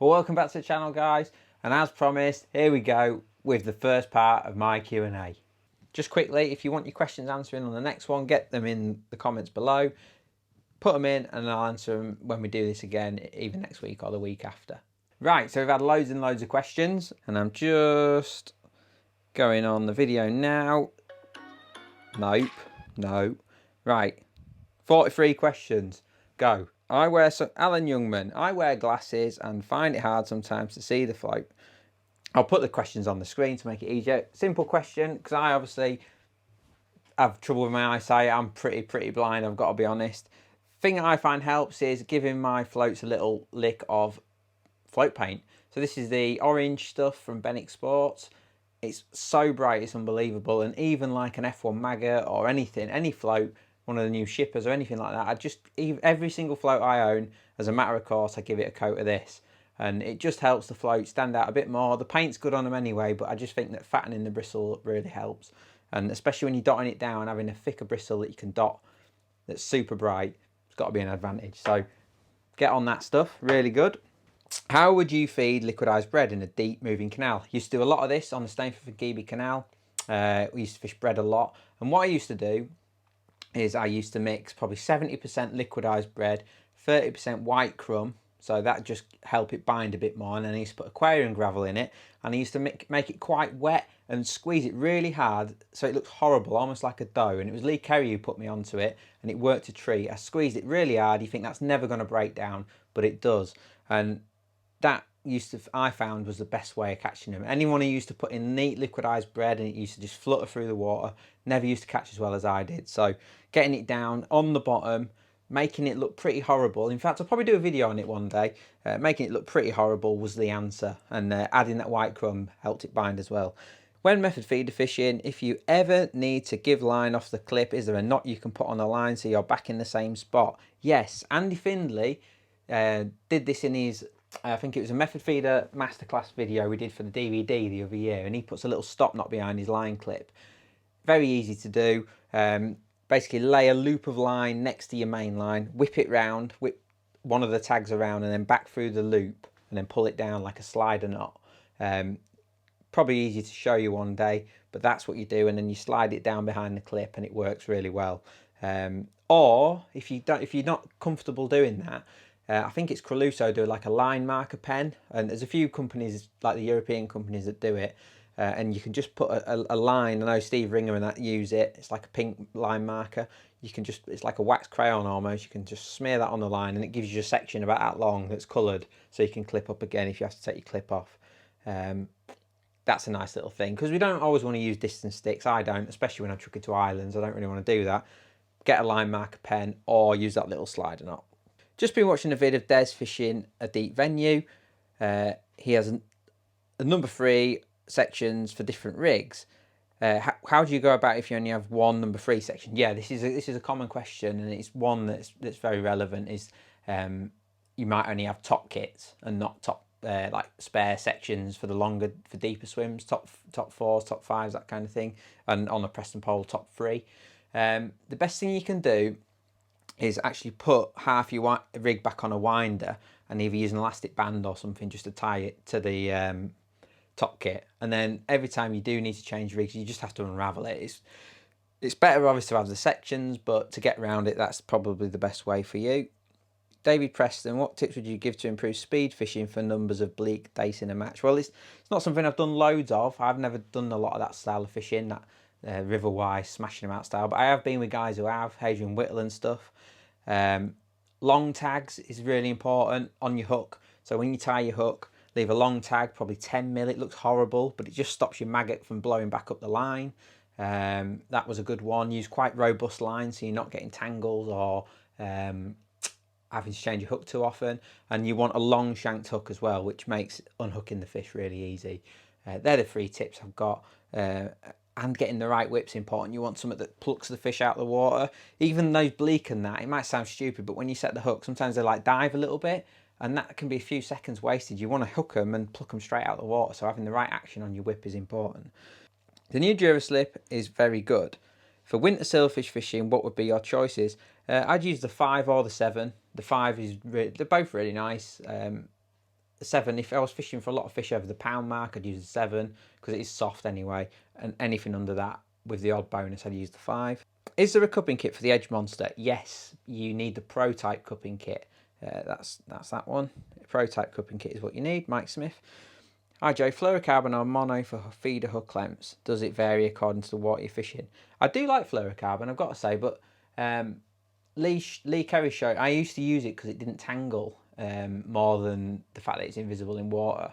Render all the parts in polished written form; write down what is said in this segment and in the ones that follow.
Well, welcome back to the channel, guys, and as promised, here we go with the first part of my Q&A. Just quickly, if you want your questions answering on the next one, get them in the comments below, put them in, and I'll answer them when we do this again, either next week or the week after. Right, so we've had loads and loads of questions, and I'm just going on the video now. Nope, no. Right, 43 questions, go. Alan Youngman, I wear glasses and find it hard sometimes to see the float. I'll put the questions on the screen to make it easier. Simple question, because I obviously have trouble with my eyesight. I'm pretty blind, I've got to be honest. Thing I find helps is giving my floats a little lick of float paint. So this is the orange stuff from Benic Sports. It's so bright, it's unbelievable. And even like an F1 Maggot or anything, any float, one of the new shippers or anything like that, every single float I own, as a matter of course, I give it a coat of this. And it just helps the float stand out a bit more. The paint's good on them anyway, but I just think that fattening the bristle really helps. And especially when you're dotting it down, having a thicker bristle that you can dot that's super bright, it's got to be an advantage. So get on that stuff, really good. How would you feed liquidised bread in a deep moving canal? Used to do a lot of this on the Stainford Geeby Canal. We used to fish bread a lot. And what I used to do is I used to mix probably 70% liquidised bread, 30% white crumb, so that just help it bind a bit more. And then I used to put aquarium gravel in it, and I used to make it quite wet and squeeze it really hard so it looks horrible, almost like a dough. And it was Lee Kerry who put me onto it, and it worked a treat. I squeezed it really hard. You think that's never going to break down, but it does. And that I found was the best way of catching them. Anyone who used to put in neat liquidised bread and it used to just flutter through the water never used to catch as well as I did. So getting it down on the bottom, making it look pretty horrible. In fact, I'll probably do a video on it one day. Making it look pretty horrible was the answer, and adding that white crumb helped it bind as well. When method feeder fishing, if you ever need to give line off the clip, is there a knot you can put on the line so you're back in the same spot? Yes, Andy Findlay did this in his, I think it was a method feeder masterclass video we did for the DVD the other year, and he puts a little stop knot behind his line clip. Very easy to do. Basically lay a loop of line next to your main line, whip it round, whip one of the tags around, and then back through the loop, and then pull it down like a slider knot. Probably easy to show you one day, but that's what you do, and then you slide it down behind the clip, and it works really well. Or if you're not comfortable doing that, I think it's Creluso do like a line marker pen, and there's a few companies like the European companies that do it, and you can just put a line. I know Steve Ringer and that use it. It's like a pink line marker. You can just, it's like a wax crayon almost. You can just smear that on the line, and it gives you a section about that long that's coloured, so you can clip up again if you have to take your clip off. That's a nice little thing, because we don't always want to use distance sticks. I don't, especially when I'm trucking to islands. I don't really want to do that. Get a line marker pen or use that little slider knot. Just been watching a vid of Des fishing a deep venue. He has a number 3 sections for different rigs. How do you go about if you only have one number 3 section? Yeah, this is a common question, and it's one that's very relevant. Is you might only have top kits and not top like spare sections for for deeper swims, top 4s, top 5s, that kind of thing, and on a Preston pole top 3. The best thing you can do is actually put half your rig back on a winder, and either use an elastic band or something just to tie it to the top kit. And then every time you do need to change rigs, you just have to unravel it. It's better obviously to have the sections, but to get around it, that's probably the best way for you. David Preston, what tips would you give to improve speed fishing for numbers of bleak dace in a match? Well, it's not something I've done loads of. I've never done a lot of that style of fishing, that river wise smashing them out style, but I have been with guys who have, Hadrian Whittle and stuff. Long tags is really important on your hook. So when you tie your hook, leave a long tag, probably 10 mil. It looks horrible, but it just stops your maggot from blowing back up the line. That was a good one. Use quite robust lines so you're not getting tangles or having to change your hook too often. And you want a long shanked hook as well, which makes unhooking the fish really easy. They're the 3 tips I've got. And getting the right whip's important. You want something that plucks the fish out of the water. Even those bleak and that, it might sound stupid, but when you set the hook, sometimes they like dive a little bit, and that can be a few seconds wasted. You want to hook them and pluck them straight out of the water, so having the right action on your whip is important. The new Duraslip is very good. For winter silverfish fishing, what would be your choices? I'd use the 5 or the 7. The 5 is they're both really nice. a 7. If I was fishing for a lot of fish over the pound mark, I'd use a 7 because it is soft anyway. And anything under that, with the odd bonus, I'd use the 5. Is there a cupping kit for the Edge Monster? Yes, you need the Pro Type cupping kit. That's that one. Pro Type cupping kit is what you need. Mike Smith. Hi Joe, fluorocarbon or mono for feeder hook lengths? Does it vary according to what you're fishing? I do like fluorocarbon, I've got to say, but Lee Kerry showed, I used to use it because it didn't tangle more than the fact that it's invisible in water.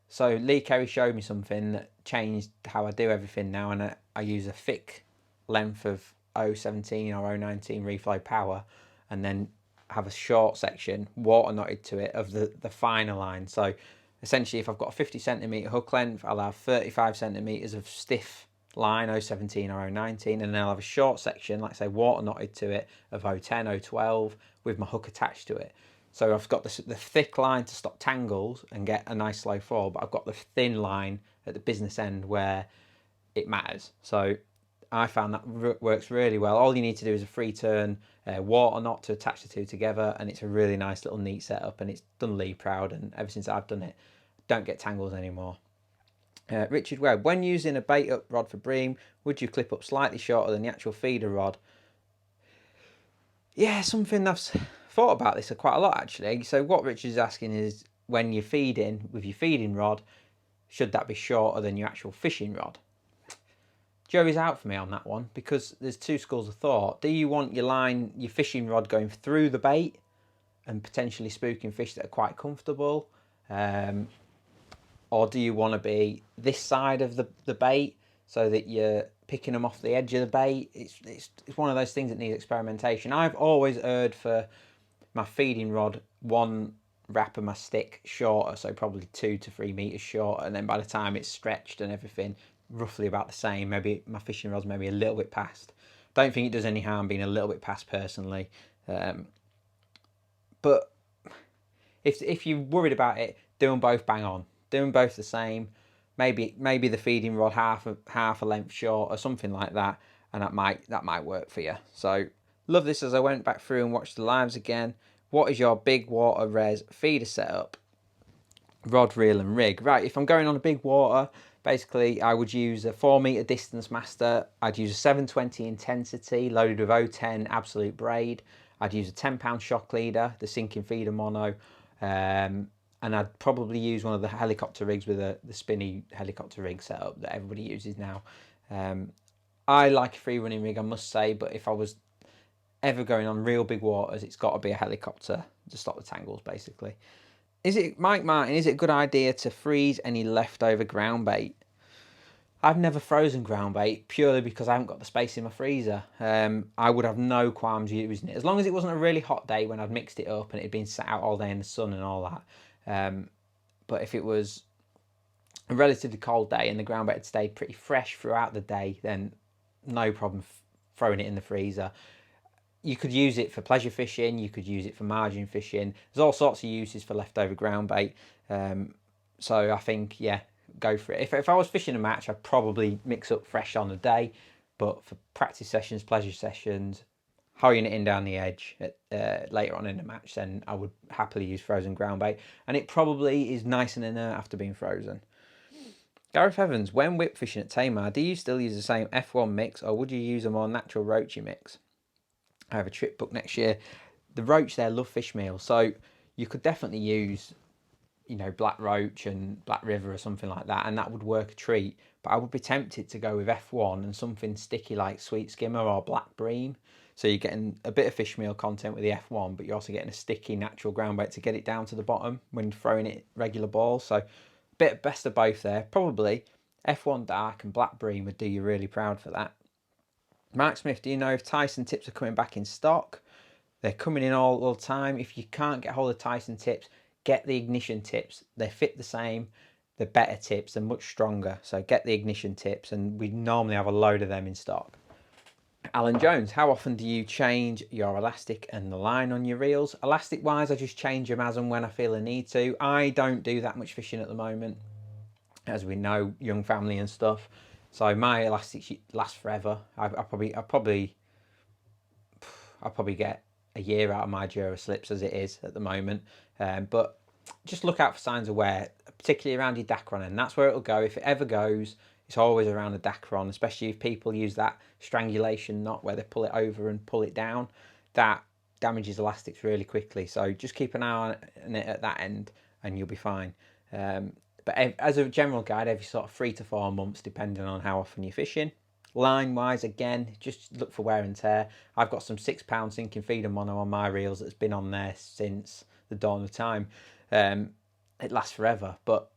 So Lee Kerry showed me something that changed how I do everything now, and I use a thick length of 017 or 019 reflow power, and then have a short section water knotted to it of the finer line. So essentially, if I've got a 50 centimetre hook length, I'll have 35 centimetres of stiff line, 017 or 019, and then I'll have a short section, like say water knotted to it, of 010, 012, with my hook attached to it. So I've got the thick line to stop tangles and get a nice slow fall, but I've got the thin line at the business end where it matters. So I found that works really well. All you need to do is a free turn water knot to attach the two together, and it's a really nice little neat setup, and it's done Lee proud, and ever since I've done it, don't get tangles anymore. Richard Webb, when using a bait up rod for bream, would you clip up slightly shorter than the actual feeder rod? Yeah, something I've thought about this quite a lot actually. So what Richard's asking is, when you're feeding with your feeding rod, should that be shorter than your actual fishing rod? Joey's out for me on that one, because there's two schools of thought. Do you want your fishing rod going through the bait and potentially spooking fish that are quite comfortable? Or do you want to be this side of the bait so that you're picking them off the edge of the bait? It's one of those things that needs experimentation. I've always erred for my feeding rod one wrap of my stick shorter, so probably 2 to 3 meters shorter, and then by the time it's stretched and everything, roughly about the same. Maybe my fishing rod's maybe a little bit past. Don't think it does any harm being a little bit past personally, but if you're worried about it, do them both bang on. Do them both the same. Maybe the feeding rod half a length short or something like that, and that might work for you. So love this as I went back through and watched the lives again. What is your big water res feeder setup? Rod, reel and rig. Right, if I'm going on a big water, basically I would use a 4 meter distance master. I'd use a 720 intensity loaded with 010 absolute braid. I'd use a 10-pound shock leader, the sinking feeder mono, and I'd probably use one of the helicopter rigs with the spinny helicopter rig setup that everybody uses now. I like a free running rig, I must say, but if I was ever going on real big waters, it's got to be a helicopter to stop the tangles, basically. Mike Martin, is it a good idea to freeze any leftover ground bait? I've never frozen ground bait purely because I haven't got the space in my freezer. I would have no qualms using it, as long as it wasn't a really hot day when I'd mixed it up and it had been sat out all day in the sun and all that. But if it was a relatively cold day and the ground bait had stayed pretty fresh throughout the day, then no problem throwing it in the freezer. You could use it for pleasure fishing, you could use it for margin fishing. There's all sorts of uses for leftover ground bait. So I think, yeah, go for it. If I was fishing a match, I'd probably mix up fresh on the day. But for practice sessions, pleasure sessions, hurrying it in down the edge later on in the match, then I would happily use frozen ground bait. And it probably is nice and inert after being frozen. Gareth Evans, when whip fishing at Tamar, do you still use the same F1 mix or would you use a more natural roachy mix? I have a trip booked next year. The roach there love fish meal, so you could definitely use, black roach and black river or something like that, and that would work a treat. But I would be tempted to go with F1 and something sticky like sweet skimmer or black bream. So you're getting a bit of fish meal content with the F1, but you're also getting a sticky natural ground bait to get it down to the bottom when throwing it regular balls. So best of both there. Probably F1 dark and black bream would do you really proud for that. Mark Smith, do you know if Tyson tips are coming back in stock? They're coming in all the time. If you can't get hold of Tyson tips, get the Ignition tips. They fit the same. They're better tips. They're much stronger. So get the Ignition tips, and we normally have a load of them in stock. Alan Jones, how often do you change your elastic and the line on your reels? Elastic wise, I just change them as and when I feel a need to. I don't do that much fishing at the moment, as we know, young family and stuff. So my elastics last forever. I probably get a year out of my Dura slips as it is at the moment. But just look out for signs of wear, particularly around your Dacron end. That's where it'll go. If it ever goes, it's always around the Dacron, especially if people use that strangulation knot where they pull it over and pull it down. That damages elastics really quickly. So just keep an eye on it at that end and you'll be fine. But as a general guide, every sort of 3 to 4 months, depending on how often you're fishing. Line wise, again, just look for wear and tear. I've got some £6 sinking feeder mono on my reels that's been on there since the dawn of time. It lasts forever, but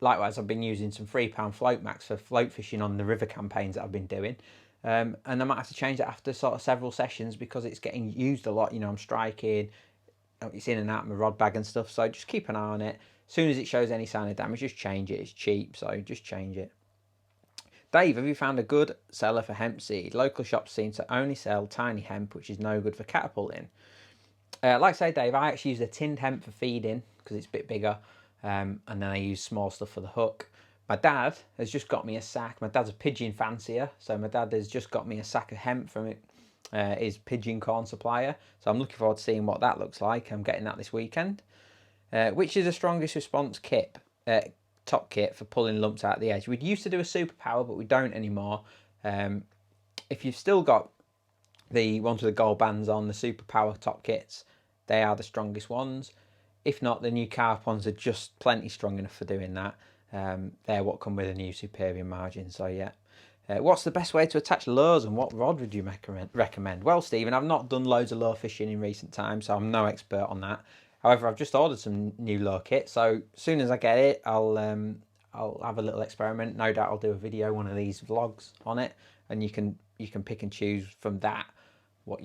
likewise, I've been using some £3 float max for float fishing on the river campaigns that I've been doing. And I might have to change that after sort of several sessions because it's getting used a lot. You know, I'm striking, it's in and out of my rod bag and stuff. So just keep an eye on it. As soon as it shows any sign of damage, just change it. It's cheap, so just change it. Dave, have you found a good seller for hemp seed? Local shops seem to only sell tiny hemp, which is no good for catapulting. Like I say, Dave, I actually use a tinned hemp for feeding because it's a bit bigger. And then I use small stuff for the hook. My dad has just got me a sack. My dad's a pigeon fancier, so my dad has just got me a sack of hemp from his pigeon corn supplier. So I'm looking forward to seeing what that looks like. I'm getting that this weekend. Which is the strongest response kit, top kit for pulling lumps out of the edge? We used to do a superpower, but we don't anymore. If you've still got the ones with the gold bands on, the superpower top kits, they are the strongest ones. If not, the new carp ones are just plenty strong enough for doing that. They're what come with a new superior margin. So yeah. What's the best way to attach lures and what rod would you recommend? Well, Stephen, I've not done loads of lure fishing in recent times, so I'm no expert on that. However, I've just ordered some new lure kit, so as soon as I get it, I'll have a little experiment. No doubt I'll do a video, one of these vlogs on it, and you can pick and choose from that what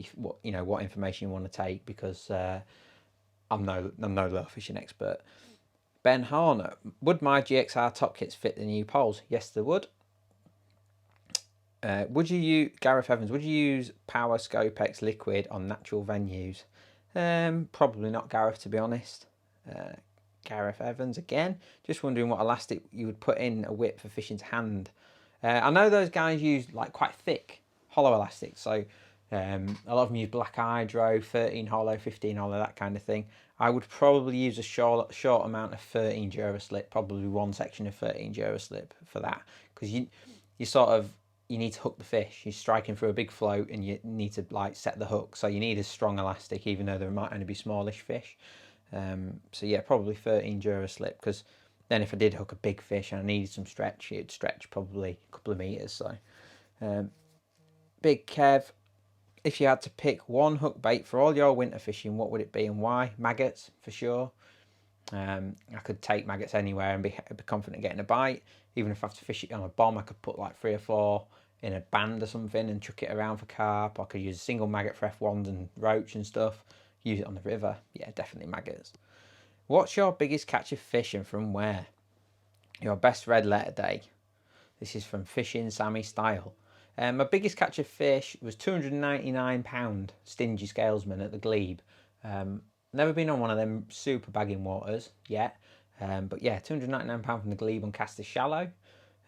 information you want to take, because I'm no lure fishing expert. Ben Harner, would my GXR top kits fit the new poles? Yes, they would. Would you use, Gareth Evans, would you use Power Scopex liquid on natural venues? Probably not, Gareth, to be honest. Gareth Evans again, just wondering what elastic you would put in a whip for fishing to hand. I know those guys use like quite thick hollow elastics, so a lot of them use Black Hydro, 13 hollow, 15 hollow, that kind of thing. I would probably use a short amount of 13 Duraslip, probably one section of 13 Duraslip for that, because you need to hook the fish. You're striking through a big float and you need to like set the hook, so you need a strong elastic even though there might only be smallish fish. So yeah, probably 13 Duraslip, because then if I did hook a big fish and I needed some stretch, it'd stretch probably a couple of meters. So Big Kev, if you had to pick one hook bait for all your winter fishing, what would it be and why? Maggots, for sure. I could take maggots anywhere and be confident getting a bite. Even if I have to fish it on a bomb, I could put like 3 or 4 in a band or something and chuck it around for carp. I could use a single maggot for F1s and roach and stuff. Use it on the river. Yeah, definitely maggots. What's your biggest catch of fish and from where? Your best red letter day. This is from Fishing Sammy Style. My biggest catch of fish was £299 stingy scalesman at the Glebe. Never been on one of them super bagging waters yet. But yeah, £299 from the Glebe on Castor Shallow.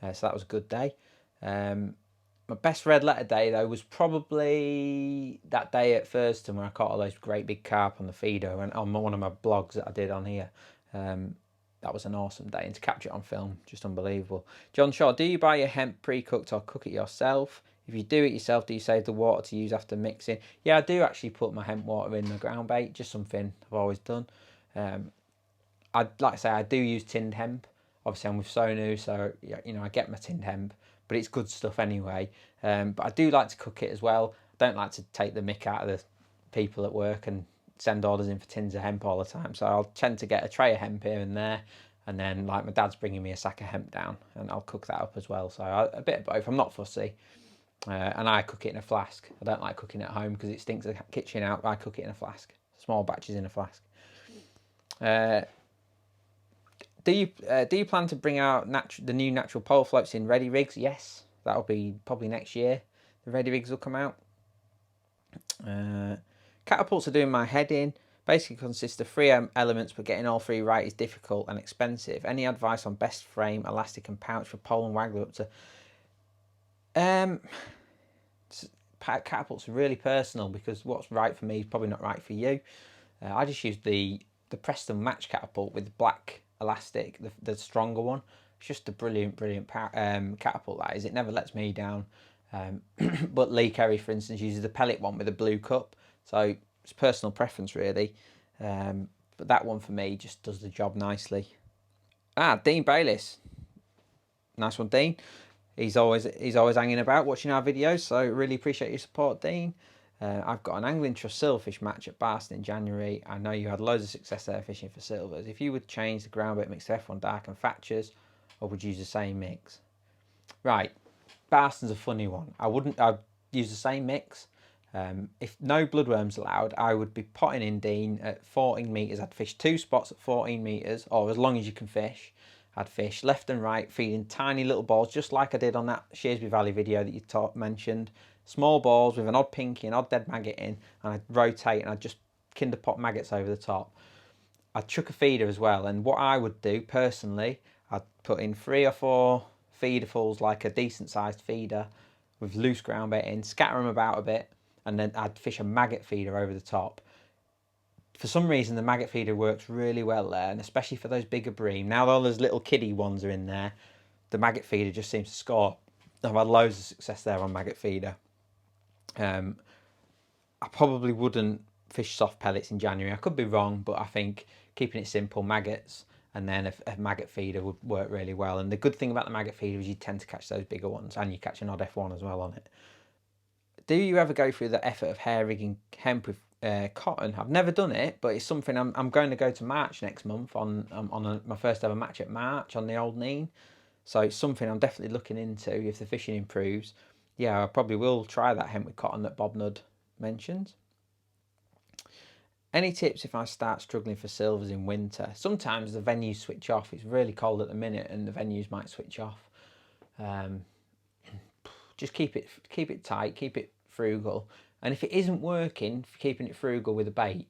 So that was a good day. My best red letter day though was probably that day at Thurston where I caught all those great big carp on the feeder and on one of my blogs that I did on here. That was an awesome day, and to capture it on film, just unbelievable. John Shaw, do you buy your hemp pre-cooked or cook it yourself? If you do it yourself, do you save the water to use after mixing? Yeah, I do actually put my hemp water in the ground bait, just something I've always done. Like I say, I do use tinned hemp. Obviously, I'm with Sonu, so you know I get my tinned hemp, but it's good stuff anyway. But I do like to cook it as well. I don't like to take the mick out of the people at work and send orders in for tins of hemp all the time. So I'll tend to get a tray of hemp here and there, and then like my dad's bringing me a sack of hemp down, and I'll cook that up as well. So a bit of both. I'm not fussy, and I cook it in a flask. I don't like cooking at home because it stinks the kitchen out. I cook it in a flask, small batches in a flask. Do you plan to bring out the new natural pole floats in ready rigs? Yes, that'll be probably next year. The ready rigs will come out. Catapults are doing my head in. Basically consists of 3 elements, but getting all 3 right is difficult and expensive. Any advice on best frame, elastic and pouch for pole and waggler up to... Catapults are really personal because what's right for me is probably not right for you. I just use the the Preston Match Catapult with black elastic, the stronger one. It's just a brilliant catapult, that is. It never lets me down. But Lee Kerry, for instance, uses the pellet one with a blue cup. So it's personal preference, really. But that one for me just does the job nicely. Dean Bayliss. Nice one, Dean. He's always hanging about watching our videos, so really appreciate your support, Dean. I've got an Angling Trust silverfish match at Barston in January. I know you had loads of success there fishing for silvers. If you would change the ground bait mix to F1 Dark and Thatchers, or would you use the same mix? Right, Barston's a funny one. I'd use the same mix. If no bloodworms allowed, I would be potting in Dean at 14 metres. I'd fish 2 spots at 14 metres, or as long as you can fish. I'd fish left and right, feeding tiny little balls, just like I did on that Shearsby Valley video that you mentioned. Small balls with an odd pinky, an odd dead maggot in, and I'd rotate and I'd just kinder pop maggots over the top. I'd chuck a feeder as well, and what I would do personally, I'd put in 3 or 4 feederfuls, like a decent sized feeder, with loose ground bait in, scatter them about a bit, and then I'd fish a maggot feeder over the top. For some reason, the maggot feeder works really well there, and especially for those bigger bream. Now all those little kiddie ones are in there, the maggot feeder just seems to score. I've had loads of success there on maggot feeder. I probably wouldn't fish soft pellets in January. I could be wrong, but I think keeping it simple, maggots, and then a maggot feeder would work really well. And the good thing about the maggot feeder is you tend to catch those bigger ones, and you catch an odd F1 as well on it. Do you ever go through the effort of hair rigging hemp with cotton? I've never done it, but it's something I'm going to go to March next month on my first ever match at March on the Old Neen. So it's something I'm definitely looking into if the fishing improves. Yeah, I probably will try that hemp with cotton that Bob Nudd mentioned. Any tips if I start struggling for silvers in winter? Sometimes the venues switch off. It's really cold at the minute and the venues might switch off. Just keep it tight, keep it frugal. And if it isn't working, keeping it frugal with a bait,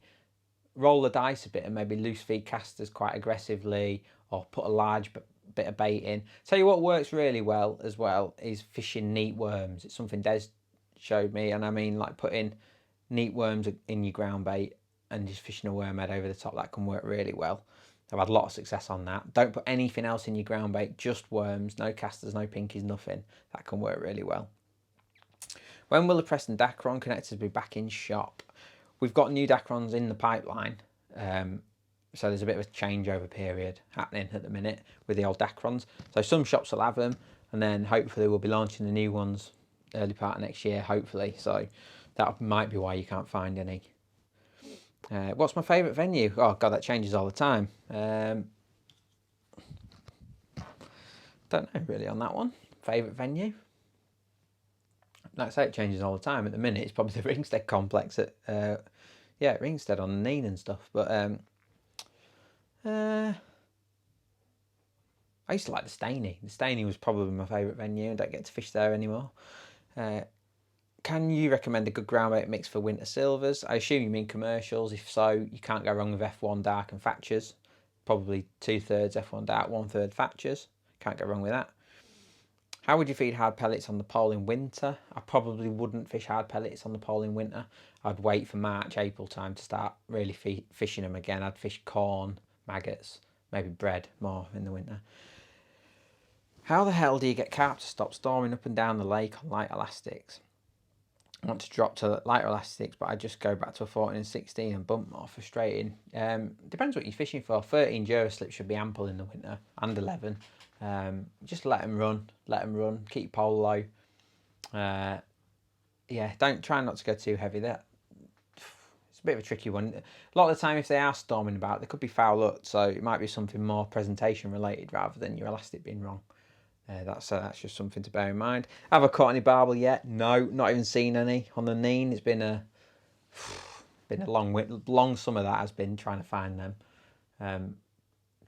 roll the dice a bit and maybe loose feed casters quite aggressively, or put a large bit of bait in. Tell you what works really well as well is fishing neat worms. It's something Des showed me, and I mean, like, putting neat worms in your ground bait and just fishing a worm head over the top. That can work really well. I've had a lot of success on that. Don't put anything else in your ground bait, just worms, no casters, no pinkies, nothing. That can work really well. When will the Preston Dacron connectors be back in shop? We've got new Dacrons in the pipeline, so there's a bit of a changeover period happening at the minute with the old Dacrons. So some shops will have them, and then hopefully we'll be launching the new ones early part of next year, hopefully. So that might be why you can't find any. What's my favourite venue? Oh God, that changes all the time. Don't know really on that one. Favourite venue? Like I say, it changes all the time. At the minute, it's probably the Ringstead complex at Ringstead on the Neen and stuff. But I used to like the Steynie. The Steynie was probably my favourite venue. I don't get to fish there anymore. Can you recommend a good ground bait mix for winter silvers? I assume you mean commercials. If so, you can't go wrong with F1 Dark and Thatchers. Probably 2/3 F1 Dark, 1/3 Thatchers. Can't go wrong with that. How would you feed hard pellets on the pole in winter? I probably wouldn't fish hard pellets on the pole in winter. I'd wait for March, April time to start really fishing them again. I'd fish corn, maggots, maybe bread more in the winter. How the hell do you get carp to stop storming up and down the lake on light elastics? I want to drop to lighter elastics, but I just go back to a 14 and 16 and bump more. Frustrating. Depends what you're fishing for. 13 Duraslips should be ample in the winter, and 11. Just let them run. Keep your pole low. Don't try not to go too heavy. It's a bit of a tricky one. A lot of the time, if they are storming about, they could be foul up, so it might be something more presentation related rather than your elastic being wrong. That's just something to bear in mind. Have I caught any barbel yet? No, not even seen any on the Neen. It's been a long summer that has been trying to find them.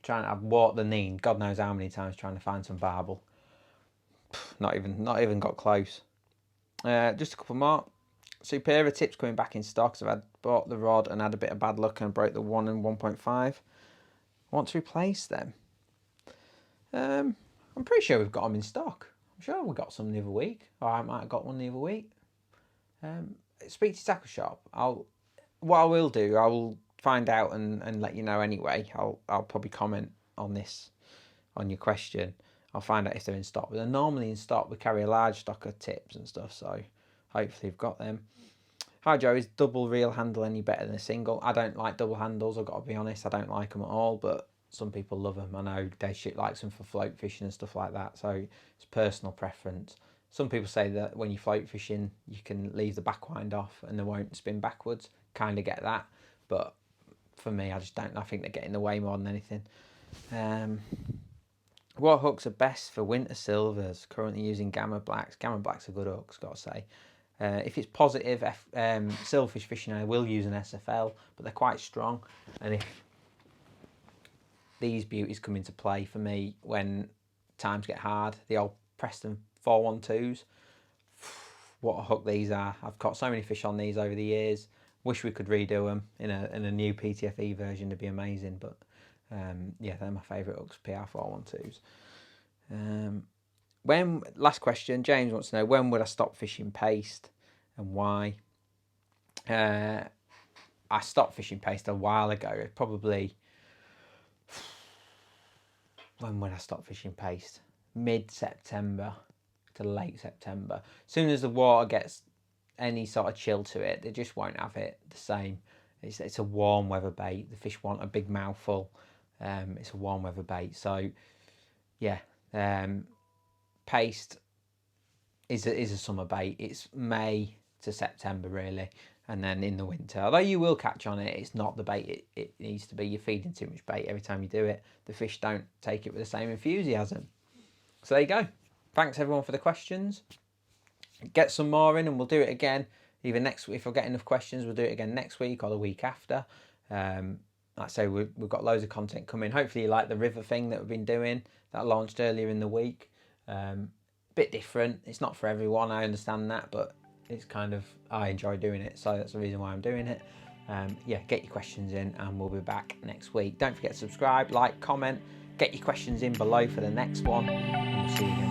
I've walked the Neen, God knows how many times trying to find some barbel. Not even got close. Just a couple more. Superior tips coming back in stock. So I've bought the rod and had a bit of bad luck and broke the 1 and 1.5. I want to replace them. I'm pretty sure we've got them in stock. I'm sure we got some the other week, or I might have got one the other week. Speak to Tackle Shop. What I will do, I will find out and let you know anyway. I'll probably comment on this, on your question. I'll find out if they're in stock. But they're normally in stock. We carry a large stock of tips and stuff, so hopefully you've got them. Hi Joe, is double reel handle any better than a single? I don't like double handles, I've got to be honest. I don't like them at all, but some people love them. I know Deadshit likes them for float fishing and stuff like that, so it's personal preference. Some people say that when you float fishing, you can leave the back wind off and they won't spin backwards. Kind of get that, but for me, I just don't. I think they get in the way more than anything. What hooks are best for winter silvers? Currently using Gamma Blacks. Gamma Blacks are good hooks, got to say. If it's positive silverfish fishing, I will use an SFL, but they're quite strong. And if these beauties come into play for me when times get hard, the old Preston 412s, what a hook these are. I've caught so many fish on these over the years. Wish we could redo them in a new PTFE version, to be amazing. But yeah, they're my favourite hooks, PR412s. Last question, James wants to know, when would I stop fishing paste and why? I stopped fishing paste a while ago. Probably, when would I stop fishing paste? Mid-September to late September. As soon as the water gets any sort of chill to it, they just won't have it the same. It's a warm weather bait. The fish want a big mouthful. It's a warm weather bait. So yeah, paste is a summer bait. It's May to September really, and then in the winter, although you will catch on it, it's not the bait it needs to be. You're feeding too much bait every time you do it. The fish don't take it with the same enthusiasm. So there you go. Thanks everyone for the questions. Get some more in and we'll do it again either next week. If I get enough questions, we'll do it again next week or the week after. Like I say, we've got loads of content coming. Hopefully you like the river thing that we've been doing, that launched earlier in the week. Bit different. It's not for everyone, I understand that, but it's kind of, I enjoy doing it, so that's the reason why I'm doing it. Yeah, get your questions in and we'll be back next week. Don't forget to subscribe, like, comment, get your questions in below for the next one, and we'll see you again.